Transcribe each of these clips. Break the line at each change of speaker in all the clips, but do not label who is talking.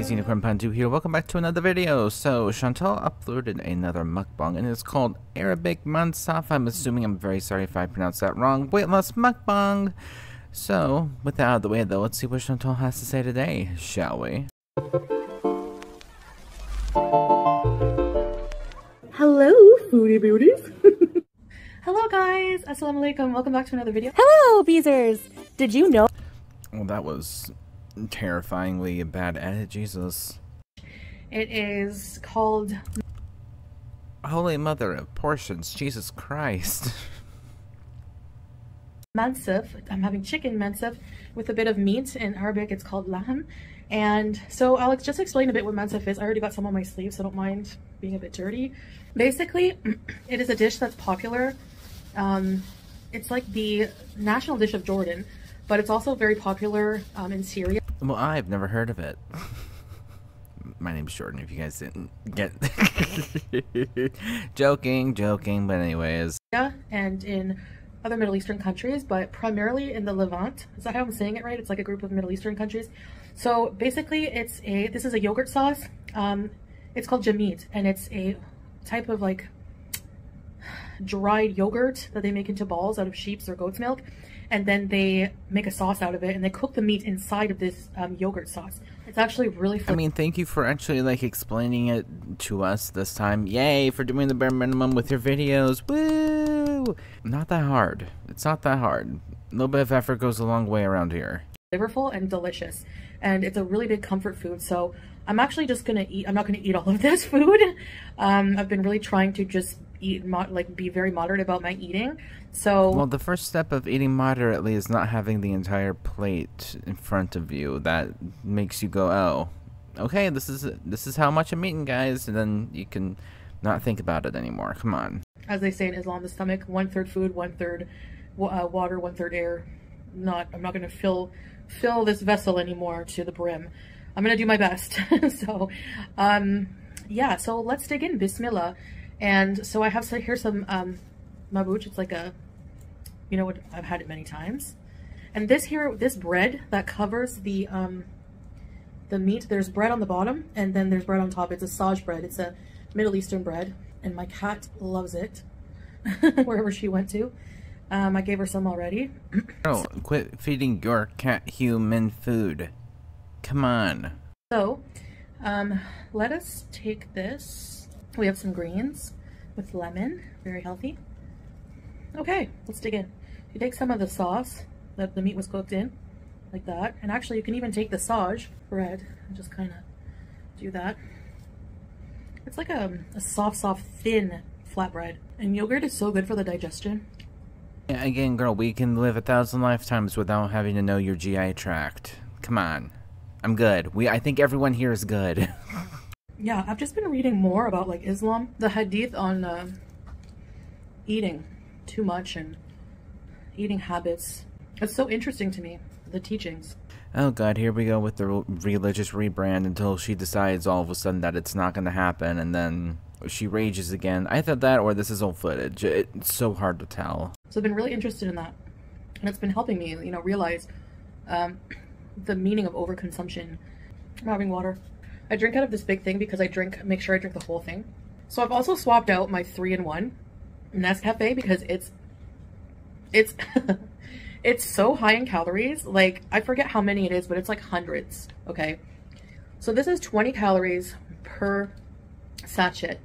guys, Unicorn Pandu here. Welcome back to another video. So, Chantal uploaded another mukbang and it's called Arabic Mansaf. I'm assuming, I'm very sorry if I pronounced that wrong. Weight loss mukbang. So, with that out of the way though, let's see what Chantal has to say today, shall we?
Hello, foodie beauties.
Hello guys, assalamu alaikum, welcome back to another video.
Hello, Beezers. Did you know?
Well, that was terrifyingly a bad edit, Jesus.
It is called
Holy Mother of Portions, Jesus Christ.
mansaf. I'm having chicken mansaf with a bit of meat. In Arabic it's called lahm. And so I'll just explain a bit what mansaf is. I already got some on my sleeve, so don't mind being a bit dirty. Basically, it is a dish that's popular. It's like the national dish of Jordan, but it's also very popular in Syria.
Well, I've never heard of it. My name's Jordan, if you guys didn't get... joking, but anyways.
Yeah, and in other Middle Eastern countries, but primarily in the Levant. Is that how I'm saying it right? It's like a group of Middle Eastern countries. So basically, this is a yogurt sauce. It's called jamid, and it's a type of like dried yogurt that they make into balls out of sheep's or goat's milk, and then they make a sauce out of it and they cook the meat inside of this yogurt sauce. It's actually really fun.
I mean, thank you for actually like explaining it to us this time. Yay for doing the bare minimum with your videos. Woo! Not that hard. It's not that hard. A little bit of effort goes a long way around here.
Flavorful and delicious, and it's a really big comfort food. So I'm actually just gonna eat. I'm not gonna eat all of this food. I've been really trying to just eat, be very moderate about my eating. So, well,
the first step of eating moderately is not having the entire plate in front of you. That makes you go, oh, okay, this is how much I'm eating, guys, and then you can not think about it anymore. Come on.
As they say in Islam, the stomach, 1/3 food, 1/3 water, 1/3 air. I'm not gonna fill this vessel anymore to the brim. I'm gonna do my best. So, yeah. So let's dig in. Bismillah. And so I have here some mabouch. It's like a, you know what, I've had it many times. And this bread that covers the meat, there's bread on the bottom and then there's bread on top. It's a saj bread. It's a Middle Eastern bread, and my cat loves it wherever she went to. I gave her some already.
Oh, quit feeding your cat human food. Come on.
So, let us take this. We have some greens with lemon, very healthy. Okay, let's dig in. You take some of the sauce that the meat was cooked in, like that. And actually, you can even take the saj bread and just kind of do that. It's like a soft, thin flatbread. And yogurt is so good for the digestion.
Yeah, again, girl, we can live 1,000 lifetimes without having to know your GI tract. Come on. I'm good. I think everyone here is good.
Yeah, I've just been reading more about like Islam, the hadith on eating too much and eating habits. It's so interesting to me, the teachings.
Oh god, here we go with the religious rebrand until she decides all of a sudden that it's not going to happen, and then she rages again. I thought that, or this is old footage. It's so hard to tell.
So I've been really interested in that, and it's been helping me, you know, realize the meaning of overconsumption. I'm having water. I drink out of this big thing because make sure I drink the whole thing. So I've also swapped out my 3-in-1 Nescafe because it's it's so high in calories. Like, I forget how many it is, but it's like hundreds. Okay, so this is 20 calories per sachet,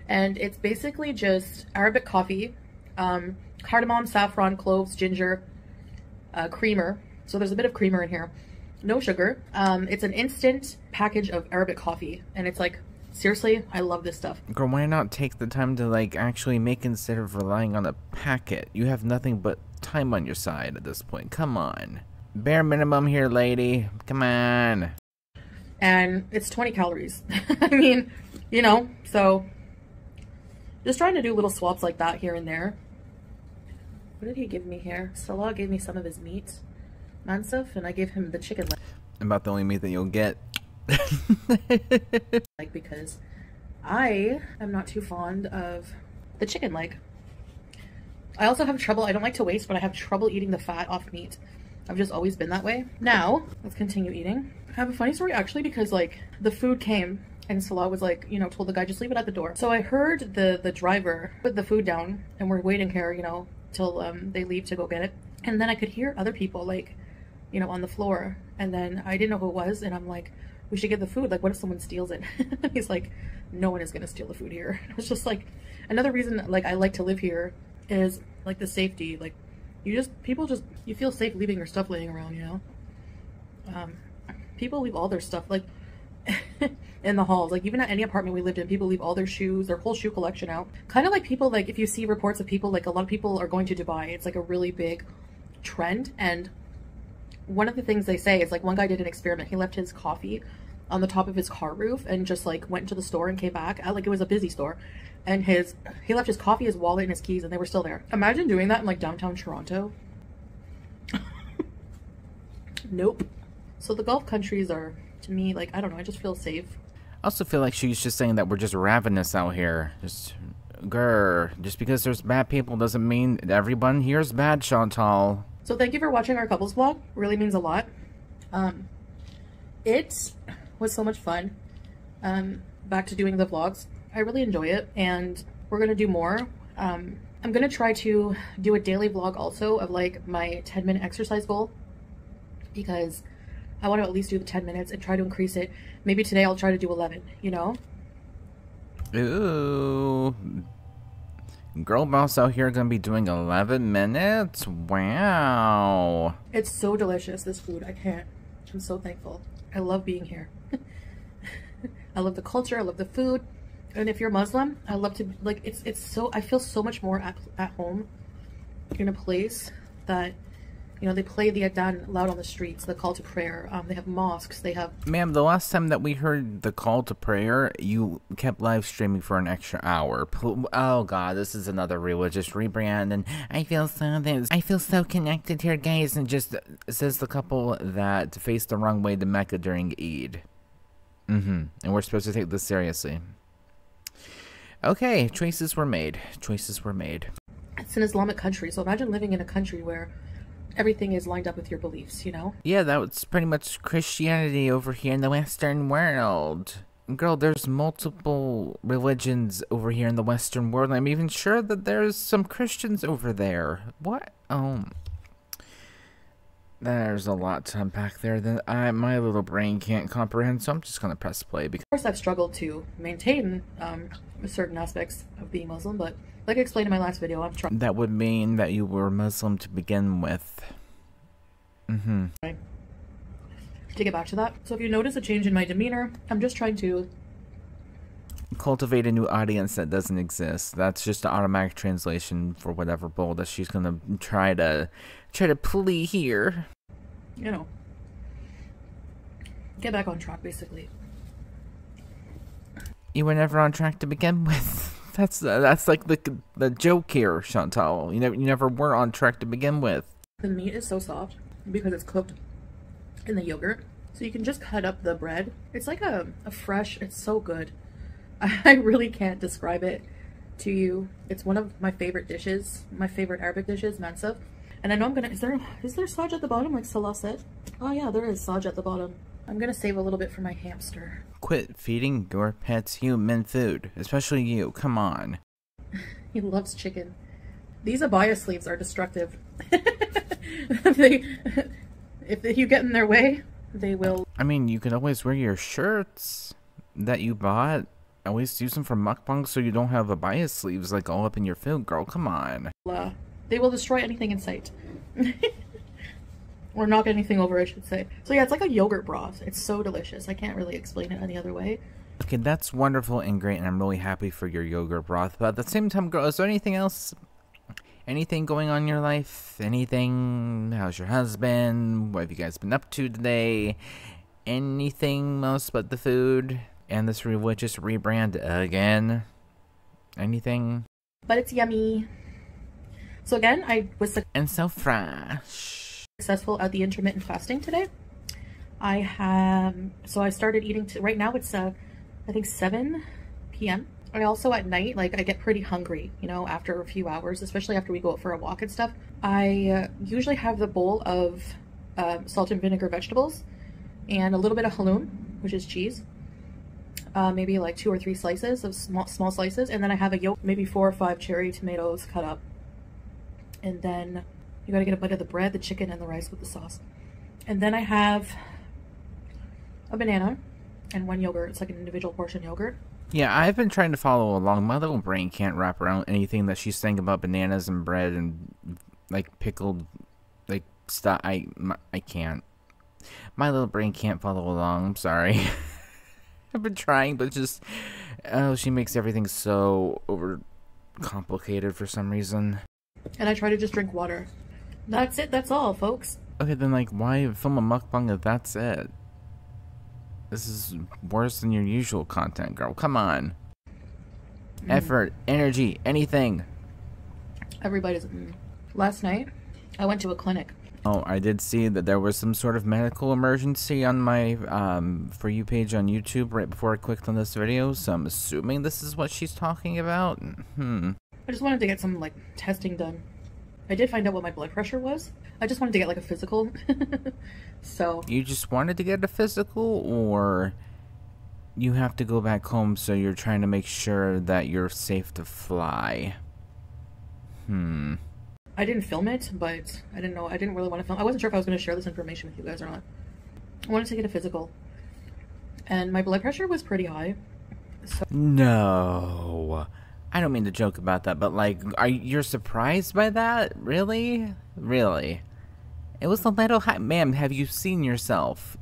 and it's basically just Arabic coffee, cardamom, saffron, cloves, ginger, creamer. So there's a bit of creamer in here. No sugar. It's an instant package of Arabic coffee, and it's like, seriously, I love this stuff.
Girl, why not take the time to like actually make instead of relying on a packet? You have nothing but time on your side at this point. Come on. Bare minimum here, lady. Come on.
And it's 20 calories. I mean, you know, so just trying to do little swaps like that here and there. What did he give me here? Salah gave me some of his meat. Mansaf, and I gave him the chicken leg.
About the only meat that you'll get.
Like, because I am not too fond of the chicken leg. I also have trouble, I don't like to waste, but I have trouble eating the fat off meat. I've just always been that way. Now, let's continue eating. I have a funny story actually, because like the food came and Salah was like, you know, told the guy just leave it at the door. So I heard the driver put the food down and we're waiting here, you know, till they leave to go get it. And then I could hear other people like, you know, on the floor. And then I didn't know who it was. And I'm like, we should get the food. Like, what if someone steals it? He's like, no one is going to steal the food here. It's just like, another reason like I like to live here is like the safety. Like you feel safe leaving your stuff laying around, you know? People leave all their stuff like in the halls. Like even at any apartment we lived in, people leave all their shoes, their whole shoe collection out. Kind of like people, like if you see reports of people, like a lot of people are going to Dubai. It's like a really big trend. And one of the things they say is like one guy did an experiment. He left his coffee on the top of his car roof and just like went into the store and came back. Like it was a busy store. And he left his coffee, his wallet, and his keys, and they were still there. Imagine doing that in like downtown Toronto. Nope. So the Gulf countries are, to me, like, I don't know, I just feel safe.
I also feel like she's just saying that we're just ravenous out here. Just because there's bad people doesn't mean everyone here is bad, Chantal.
So thank you for watching our couples vlog. Really means a lot. It was so much fun. Back to doing the vlogs. I really enjoy it, and we're gonna do more. I'm gonna try to do a daily vlog also of like my 10-minute exercise goal, because I want to at least do the 10 minutes and try to increase it. Maybe today I'll try to do 11, you know?
Ooh. Girl boss out here gonna be doing 11 minutes? Wow.
It's so delicious, this food. I can't. I'm so thankful. I love being here. I love the culture. I love the food. And if you're Muslim, I love to, like, it's so, I feel so much more at home in a place that, you know, they play the adhan loud on the streets, the call to prayer. They have mosques, they have... Ma'am,
the last time that we heard the call to prayer, you kept live streaming for an extra hour. Oh god, this is another religious rebrand, and I feel so connected here, guys, and just says the couple that faced the wrong way to Mecca during Eid. And we're supposed to take this seriously. Okay, choices were made. Choices were made.
It's an Islamic country, so imagine living in a country where everything is lined up with your beliefs, you know?
Yeah, that was pretty much Christianity over here in the Western world. Girl, there's multiple religions over here in the Western world, and I'm even sure that there's some Christians over there. What? There's a lot to unpack there that my little brain can't comprehend, so I'm just gonna press play. Because
of course, I've struggled to maintain certain aspects of being Muslim, but like I explained in my last video, I'm trying.
That would mean that you were Muslim to begin with.
Right. To get back to that, so if you notice a change in my demeanor, I'm just trying to
cultivate a new audience that doesn't exist. That's just an automatic translation for whatever bull that she's gonna try to plea here.
You know, get back on track, basically.
You were never on track to begin with. That's like the joke here, Chantal. You never were on track to begin with.
The meat is so soft because it's cooked in the yogurt, so you can just cut up the bread. It's like a fresh. It's so good. I really can't describe it to you. It's one of my favorite dishes, my favorite Arabic dishes, mansaf. And I know I'm gonna, is there saj at the bottom like Salah said? Oh yeah, there is saj at the bottom. I'm gonna save a little bit for my hamster.
Quit feeding your pets human food, especially you, come on.
He loves chicken. These abaya sleeves are destructive. If you get in their way, they will.
I mean, you can always wear your shirts that you bought. Always use them for mukbang so you don't have abaya sleeves like all up in your food, girl. Come on.
They will destroy anything in sight. Or knock anything over, I should say. So yeah, it's like a yogurt broth. It's so delicious. I can't really explain it any other way.
Okay, that's wonderful and great, and I'm really happy for your yogurt broth. But at the same time, girl, is there anything else? Anything going on in your life? Anything? How's your husband? What have you guys been up to today? Anything else but the food? And this religious rebrand again? Anything?
But it's yummy. So again, I was
and so fresh.
Successful at the intermittent fasting today. So I started eating right now it's I think 7 p.m. I also at night, like, I get pretty hungry, you know, after a few hours, especially after we go out for a walk and stuff. I usually have the bowl of salt and vinegar vegetables, and a little bit of halloum, which is cheese. Maybe like 2 or 3 slices of small slices, and then I have a yolk, maybe 4 or 5 cherry tomatoes cut up. And then you gotta get a bite of the bread, the chicken, and the rice with the sauce. And then I have a banana and 1 yogurt. It's like an individual portion yogurt.
Yeah, I've been trying to follow along. My little brain can't wrap around anything that she's saying about bananas and bread and like pickled like stuff. I can't. My little brain can't follow along. I'm sorry. I've been trying, but just she makes everything so over complicated for some reason.
And I try to just drink water. That's it. That's all, folks.
Okay, then like why film a mukbang if that's it? This is worse than your usual content, girl. Come on. Effort, energy, anything.
Everybody's. Last night, I went to a clinic.
Oh, I did see that there was some sort of medical emergency on my For You page on YouTube right before I clicked on this video, so I'm assuming this is what she's talking about. I
just wanted to get some, like, testing done. I did find out what my blood pressure was. I just wanted to get, like, a physical. So.
You just wanted to get a physical, or you have to go back home so you're trying to make sure that you're safe to fly?
I didn't film it, but I didn't know. I didn't really want to film. I wasn't sure if I was going to share this information with you guys or not. I wanted to get a physical. And my blood pressure was pretty high. So.
No. I don't mean to joke about that, but like, you're surprised by that? Really? Really? It was a little high. Ma'am, have you seen yourself?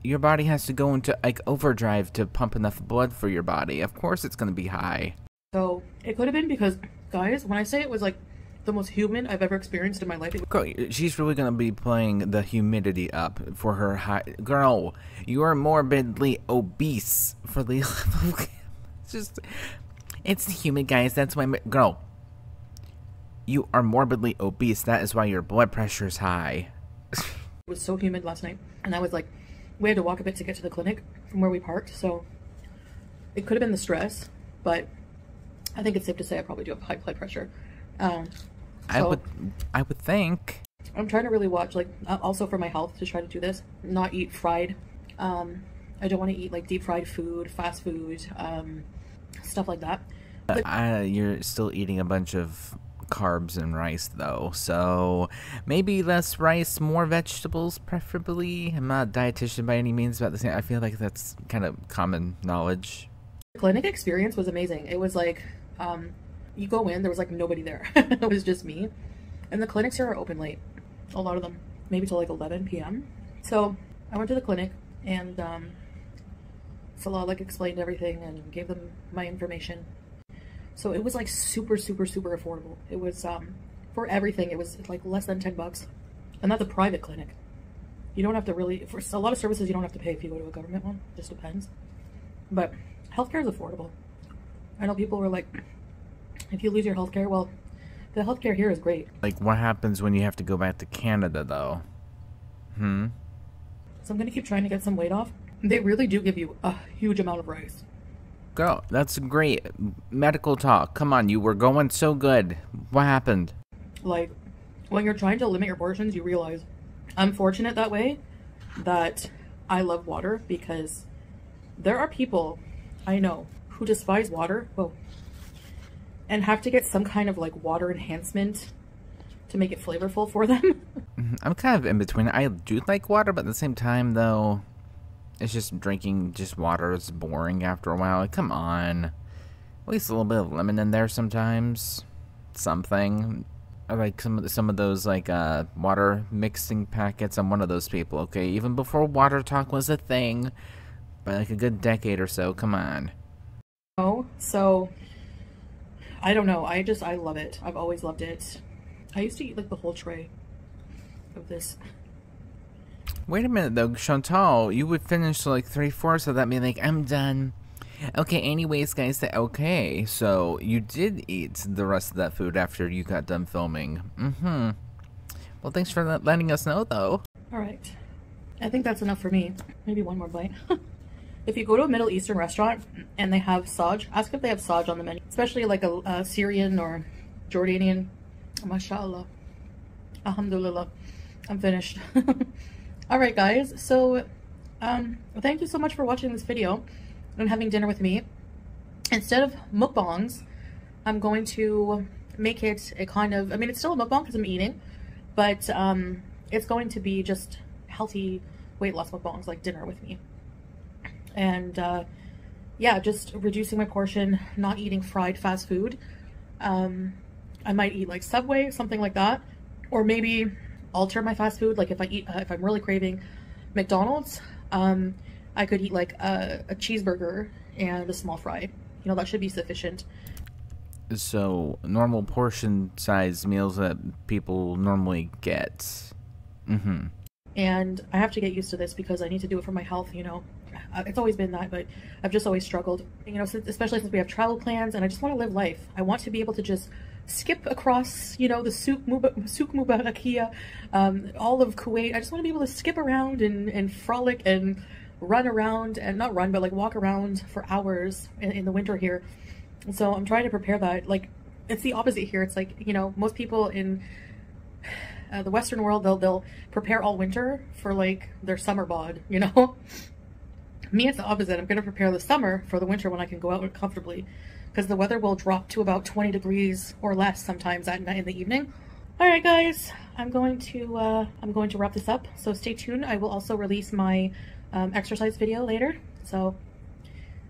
Your body has to go into like overdrive to pump enough blood for your body. Of course it's going to be high.
So it could have been because, guys, when I say it was like the most humid I've ever experienced in my life.
Girl, she's really going to be playing the humidity up for her high. Girl, you are morbidly obese for the it's just, it's humid, guys. That's why, girl, you are morbidly obese. That is why your blood pressure is high.
It was so humid last night, and I was like, we had to walk a bit to get to the clinic from where we parked, so it could have been the stress, but I think it's safe to say I probably do have high blood pressure.
I would think.
I'm trying to really watch, like, also for my health, to try to do this, not eat fried. I don't want to eat like deep fried food, fast food, stuff like that.
You're still eating a bunch of carbs and rice though, so maybe less rice, more vegetables preferably. I'm not a dietitian by any means, but I feel like that's kind of common knowledge.
The clinic experience was amazing. It was like, you go in, there was like nobody there. It was just me. And the clinics here are open late. A lot of them, maybe till like 11 p.m. So I went to the clinic, and Salah like explained everything and gave them my information. So it was like super affordable. It was for everything, it was like less than $10. And that's a private clinic. You don't have to really, for a lot of services you don't have to pay if you go to a government one. It just depends. But healthcare is affordable. I know people were like, if you lose your healthcare, well, the healthcare here is great.
Like, what happens when you have to go back to Canada though?
So I'm gonna keep trying to get some weight off. They really do give you a huge amount of rice.
Girl, that's great medical talk. Come on, you were going so good. What happened?
Like, when you're trying to limit your portions, you realize I'm fortunate that way, that I love water, because there are people I know who despise water, and have to get some kind of like water enhancement to make it flavorful for them.
I'm kind of in between. I do like water, but at the same time though, it's just drinking just water is boring after a while. Like, come on. At least a little bit of lemon in there sometimes. Something. I like some of those like water mixing packets. I'm one of those people, okay? Even before water talk was a thing, by like a good decade or so. Come on.
Oh, so I don't know. I love it. I've always loved it. I used to eat like the whole tray of this.
Wait a minute though, Chantal, you would finish like 3/4 of that, be like, I'm done. Okay, anyways, guys, okay, so you did eat the rest of that food after you got done filming. Well, thanks for letting us know though.
Alright. I think that's enough for me. Maybe one more bite. If you go to a Middle Eastern restaurant and they have saj, ask if they have saj on the menu. Especially like a Syrian or Jordanian. MashaAllah. Alhamdulillah. I'm finished. Alright guys, so thank you so much for watching this video and having dinner with me. Instead of mukbangs, I'm going to make it a kind of, I mean, it's still a mukbang because I'm eating, but it's going to be just healthy weight loss mukbangs, like dinner with me. And yeah, just reducing my portion, not eating fried fast food. I might eat like Subway, something like that, or maybe alter my fast food. Like if I eat, if I'm really craving McDonald's, I could eat like a cheeseburger and a small fry. You know, that should be sufficient.
So, normal portion size meals that people normally get.
And I have to get used to this because I need to do it for my health, you know. It's always been that, but I've just always struggled, you know, especially since we have travel plans, and I just want to live life. I want to be able to just skip across, you know, the Souk Mubarakia, all of Kuwait. I just want to be able to skip around and frolic and run around, and not run, but like walk around for hours in the winter here. And so I'm trying to prepare that. Like, it's the opposite here. It's like, you know, most people in the Western world, they'll prepare all winter for like their summer bod, you know. Me, it's the opposite. I'm going to prepare the summer for the winter when I can go out comfortably, because the weather will drop to about 20 degrees or less sometimes at night in the evening. All right, guys, I'm going to wrap this up. So stay tuned. I will also release my exercise video later. So,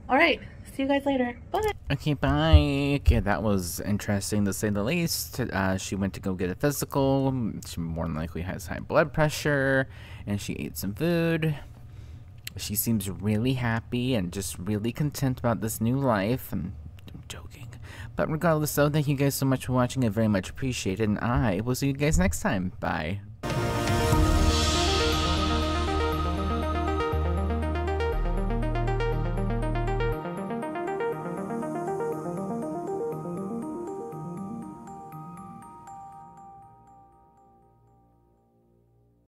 all right, see you guys later. Bye.
Okay, bye. Okay, that was interesting to say the least. She went to go get a physical. She more than likely has high blood pressure, and she ate some food. She seems really happy and just really content about this new life. I'm joking. But regardless though, thank you guys so much for watching. I very much appreciate it, and I will see you guys next time. Bye.